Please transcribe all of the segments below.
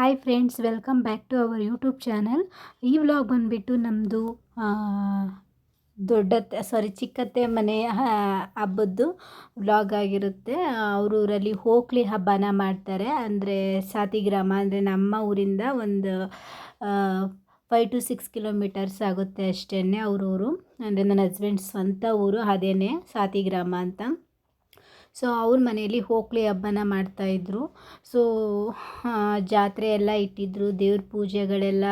Hi friends, welcome back to our YouTube channel. ಈ vlog ಬಂದುಬಿಟ್ಟು ನಮ್ಮದು ಚಿಕ್ಕತ್ತೆ ಮನೆಯ ಹಬ್ಬದ್ದು ವ್ಲಾಗ್ ಆಗಿರುತ್ತೆ. ಅವ್ರ ಊರಲ್ಲಿ ಹೋಕ್ಳಿ ಹಬ್ಬನ ಮಾಡ್ತಾರೆ. ಅಂದರೆ ಸಾತಿಗ್ರಾಮ, ಅಂದರೆ ನಮ್ಮ ಊರಿಂದ ಒಂದು 5 to 6 ಕಿಲೋಮೀಟರ್ಸ್ ಆಗುತ್ತೆ ಅಷ್ಟೇ ಅವ್ರ ಊರು. ಅಂದರೆ ನನ್ನ ಹಸ್ಬೆಂಡ್ ಸ್ವಂತ ಊರು ಅದೇನೇ ಸಾತಿಗ್ರಾಮ ಅಂತ. ಸೊ ಅವ್ರ ಮನೆಯಲ್ಲಿ ಹೋಕ್ಳಿ ಹಬ್ಬನ ಮಾಡ್ತಾಯಿದ್ರು. ಸೊ ಜಾತ್ರೆ ಎಲ್ಲ ಇಟ್ಟಿದ್ದರು, ದೇವ್ರ ಪೂಜೆಗಳೆಲ್ಲ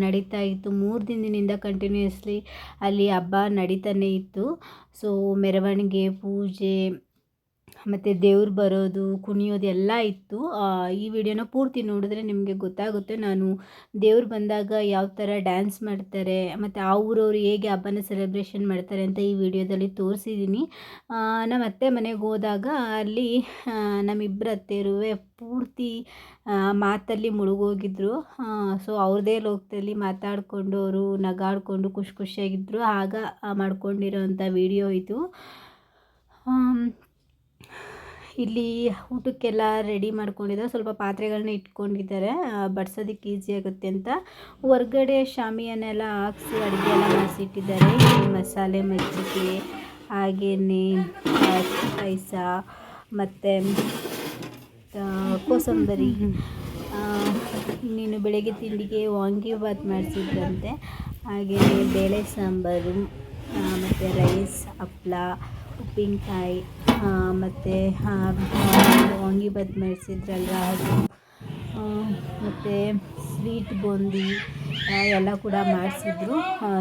ನಡೀತಾ ಇತ್ತು. 3 ದಿನದಿಂದ ಕಂಟಿನ್ಯೂಸ್ಲಿ ಅಲ್ಲಿ ಹಬ್ಬ ನಡೀತಾನೆ ಇತ್ತು. ಸೊ ಮೆರವಣಿಗೆ, ಪೂಜೆ ಮತ್ತು ದೇವ್ರು ಬರೋದು, ಕುಣಿಯೋದು ಎಲ್ಲ ಇತ್ತು. ಈ ವಿಡಿಯೋನ ಪೂರ್ತಿ ನೋಡಿದ್ರೆ ನಿಮಗೆ ಗೊತ್ತಾಗುತ್ತೆ ನಾನು ದೇವ್ರು ಬಂದಾಗ ಯಾವ ಥರ ಡ್ಯಾನ್ಸ್ ಮಾಡ್ತಾರೆ ಮತ್ತು ಆ ಊರವರು ಹೇಗೆ ಹಬ್ಬನ ಸೆಲೆಬ್ರೇಷನ್ ಮಾಡ್ತಾರೆ ಅಂತ ಈ ವಿಡಿಯೋದಲ್ಲಿ ತೋರಿಸಿದ್ದೀನಿ. ನಮ್ಮ ಅತ್ತೆ ಮನೆಗೆ ಹೋದಾಗ ಅಲ್ಲಿ ನಮ್ಮಿಬ್ಬರ ಅತ್ತೆಯರೂ ಪೂರ್ತಿ ಮಾತಲ್ಲಿ ಮುಳುಗೋಗಿದ್ರು. ಸೊ ಅವ್ರದ್ದೇ ಲೋಕದಲ್ಲಿ ಮಾತಾಡಿಕೊಂಡು ಅವರು ನಗಾಡಿಕೊಂಡು ಖುಷಿಯಾಗಿದ್ದರು. ಆಗ ಮಾಡ್ಕೊಂಡಿರೋಂಥ ವಿಡಿಯೋ ಇದು. ಇಲ್ಲಿ ಊಟಕ್ಕೆಲ್ಲ ರೆಡಿ ಮಾಡ್ಕೊಂಡಿದ್ದಾರೆ. ಸ್ವಲ್ಪ ಪಾತ್ರೆಗಳನ್ನ ಇಟ್ಕೊಂಡಿದ್ದಾರೆ, ಬಡ್ಸೋದಕ್ಕೆ ಈಸಿ ಆಗುತ್ತೆ ಅಂತ. ಹೊರ್ಗಡೆ ಶಾಮಿಯಾನೆಲ್ಲ ಹಾಕ್ಸಿ ಅಡುಗೆ ಎಲ್ಲ ಮಾಡಿಸಿಟ್ಟಿದ್ದಾರೆ. ಮಸಾಲೆ ಮಜ್ಜಿಗೆ, ಹಾಗೆಯೇ ಪಾಯಸ ಮತ್ತು ಕೋಸಂಬರಿ. ಇನ್ನೇನು ಬೆಳಗ್ಗೆ ತಿಂಡಿಗೆ ವಾಂಗಿಬಾತ್ ಮಾಡಿಸಿದ್ರಂತೆ. ಹಾಗೆಯೇ ಬೇಳೆ ಸಾಂಬಾರು ಮತ್ತು ರೈಸ್, ಹಪ್ಪಳ, ಉಪ್ಪಿನಕಾಯಿ ಮತ್ತು ವಾಂಗಿಬಾತ್ ಮಾಡಿಸಿದ್ರಲ್ವ ಅದು, ಮತ್ತು ಸ್ವೀಟ್ ಬೂಂದಿ ಎಲ್ಲ ಕೂಡ ಮಾಡಿಸಿದ್ರು.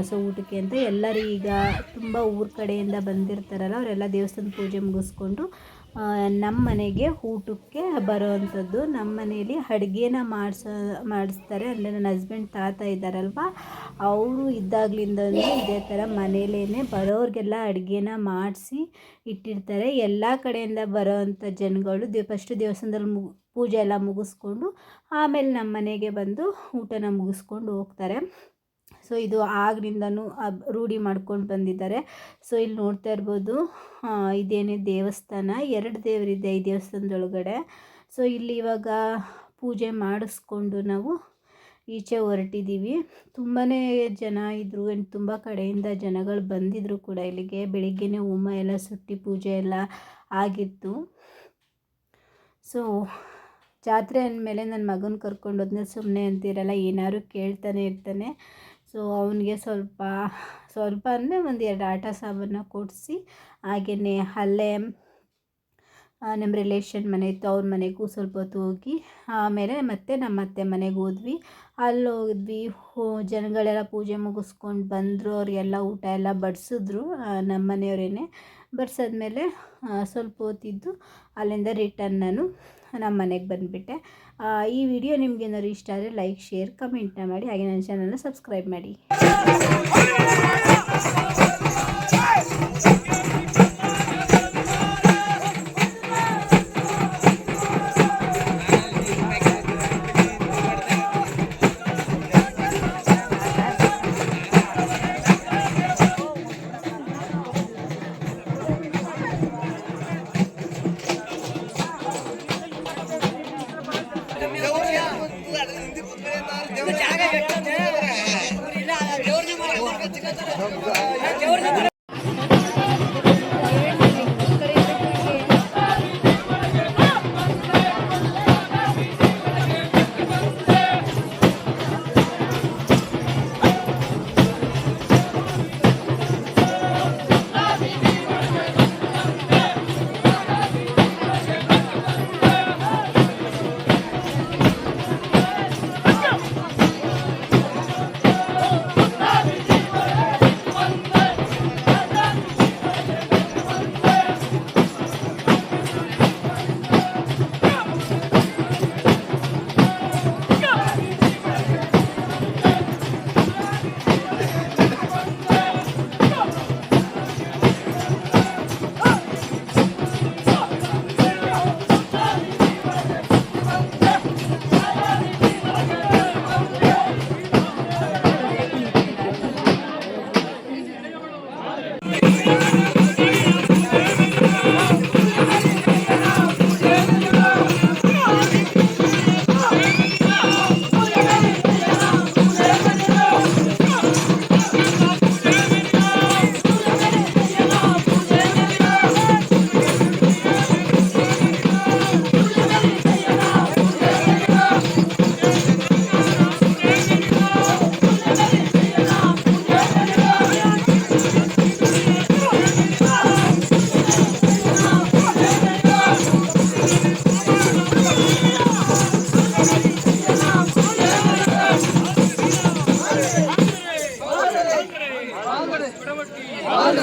ಸೊ ಊಟಕ್ಕೆ ಅಂತ ಎಲ್ಲರೂ ಈಗ ತುಂಬ ಊರ ಕಡೆಯಿಂದ ಬಂದಿರ್ತಾರಲ್ಲ, ಅವರೆಲ್ಲ ದೇವಸ್ಥಾನದ ಪೂಜೆ ಮುಗಿಸ್ಕೊಂಡು ನಮ್ಮ ಮನೆಗೆ ಊಟಕ್ಕೆ ಬರೋವಂಥದ್ದು. ನಮ್ಮ ಮನೆಯಲ್ಲಿ ಅಡುಗೆನ ಮಾಡಿಸ್ತಾರೆ. ಅಂದರೆ ನನ್ನ ಹಸ್ಬೆಂಡ್ ತಾತ ಇದ್ದಾರಲ್ವ, ಅವರು ಇದ್ದಾಗಲಿಂದಲೂ ಇದೇ ಥರ ಮನೇಲೇ ಬರೋರಿಗೆಲ್ಲ ಅಡುಗೆನ ಮಾಡಿಸಿ ಇಟ್ಟಿರ್ತಾರೆ. ಎಲ್ಲ ಕಡೆಯಿಂದ ಬರೋವಂಥ ಜನಗಳು ಫಸ್ಟು ದೇವಸ್ಥಾನದಲ್ಲಿ ಪೂಜೆ ಎಲ್ಲ ಮುಗಿಸ್ಕೊಂಡು ಆಮೇಲೆ ನಮ್ಮ ಮನೆಗೆ ಬಂದು ಊಟನ ಮುಗಿಸ್ಕೊಂಡು ಹೋಗ್ತಾರೆ. ಸೊ ಇದು ಆಗ್ಲಿಂದನೂ ರೂಢಿ ಮಾಡ್ಕೊಂಡು ಬಂದಿದ್ದಾರೆ. ಸೊ ಇಲ್ಲಿ ನೋಡ್ತಾ ಇರ್ಬೋದು, ಇದೇನೇ ದೇವಸ್ಥಾನ, 2 ದೇವರಿದೆ ಈ ದೇವಸ್ಥಾನದೊಳಗಡೆ. ಸೊ ಇಲ್ಲಿ ಇವಾಗ ಪೂಜೆ ಮಾಡಿಸ್ಕೊಂಡು ನಾವು ಈಚೆ ಹೊರಟಿದ್ದೀವಿ. ತುಂಬಾ ಜನ ಇದ್ದರು, ತುಂಬ ಕಡೆಯಿಂದ ಜನಗಳು ಬಂದಿದ್ದರು ಕೂಡ ಇಲ್ಲಿಗೆ. ಬೆಳಿಗ್ಗೆನೇ ಹೋಮ ಎಲ್ಲ ಸುಟ್ಟಿ ಪೂಜೆ ಎಲ್ಲ ಆಗಿತ್ತು. ಸೊ ಜಾತ್ರೆ ಅಂದಮೇಲೆ ನನ್ನ ಮಗನ ಕರ್ಕೊಂಡು ಹೋದ್ಮೇಲೆ ಸುಮ್ಮನೆ ಅಂತಿರಲ್ಲ, ಏನಾದ್ರು ಕೇಳ್ತಾನೆ ಇರ್ತಾನೆ. ಸೊ ಅವನಿಗೆ ಸ್ವಲ್ಪ ಅಂದರೆ 1-2 ಆಟ ಸಾಮಾನು ಕೊಡಿಸಿ, ಹಾಗೆಯೇ ಅಲ್ಲೇ ನಮ್ಮ ರಿಲೇಷನ್ ಮನೆ ಇತ್ತು, ಅವ್ರ ಮನೆಗೂ ಸ್ವಲ್ಪ ಹೊತ್ತು ಹೋಗಿ ಆಮೇಲೆ ಮತ್ತೆ ನಮ್ಮ ಅತ್ತೆ ಮನೆಗೆ ಹೋದ್ವಿ. ಅಲ್ಲಿ ಹೋದ್ವಿ, ಜನಗಳೆಲ್ಲ ಪೂಜೆ ಮುಗಿಸ್ಕೊಂಡು ಬಂದರು. ಅವ್ರಿಗೆಲ್ಲ ಊಟ ಎಲ್ಲ ಬಡಿಸಿದ್ರು, ನಮ್ಮ ಮನೆಯವರೇ ಬಡಿಸಾದ್ಮೇಲೆ ಸ್ವಲ್ಪ ಹೊತ್ತಿದ್ದು ಅಲ್ಲಿಂದ ರಿಟರ್ನ್ ನಾನು ನಮ್ಮ ಮನೆಗೆ ಬಂದುಬಿಟ್ಟೆ. ಈ ವಿಡಿಯೋ ನಿಮಗೇನಾದ್ರು ಇಷ್ಟ ಆದರೆ ಲೈಕ್, ಶೇರ್, ಕಮೆಂಟ್ನ ಮಾಡಿ. ಹಾಗೆ ನನ್ನ ಚಾನಲ್ನ ಸಬ್ಸ್ಕ್ರೈಬ್ ಮಾಡಿ.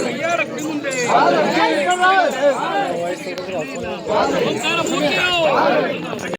ಕೈಯಾರ ಕುಡಿ ಮುಂದೆ